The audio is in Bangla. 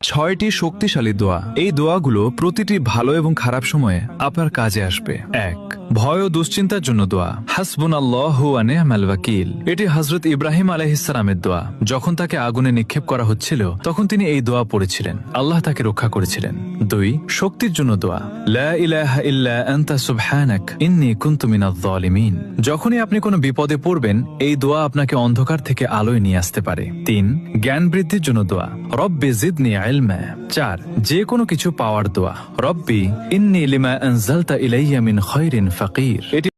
6টি শক্তিশালী দোয়া। এই দোয়াগুলো প্রতিটি ভালো এবং খারাপ সময়ে আপনার কাজে আসবে। 1. ভয় ও দুশ্চিন্তার জন্য দোয়া। হাসবুনাল্লাহু ওয়া নি'মাল ওয়াকিল। এটি হযরত ইব্রাহিম আলাইহিস সালামের দোয়া। যখন তাকে আগুনে নিক্ষেপ করা হচ্ছিল তখন তিনি এই দোয়া পড়েছিলেন, আল্লাহ তাকে রক্ষা করেছিলেন। 2. শক্তির জন্য দোয়া। লা ইলাহা ইল্লা আনতা সুবহানাক ইন্নী কুনতু মিনাজ জালিমিন। যখনই আপনি কোনো বিপদে পড়বেন এই দোয়া আপনাকে অন্ধকার থেকে আলোয় নিয়ে আসতে পারে। 3. জ্ঞান বৃদ্ধির জন্য দোয়া। রব্বি জিদনি ইলমা। 4. যে কোনো কিছু পাওয়ার দোয়া। রব্বি ইন্নী লিমা আনজালতা ইলাইয়া মিন খায়রিন ফাকির। এটি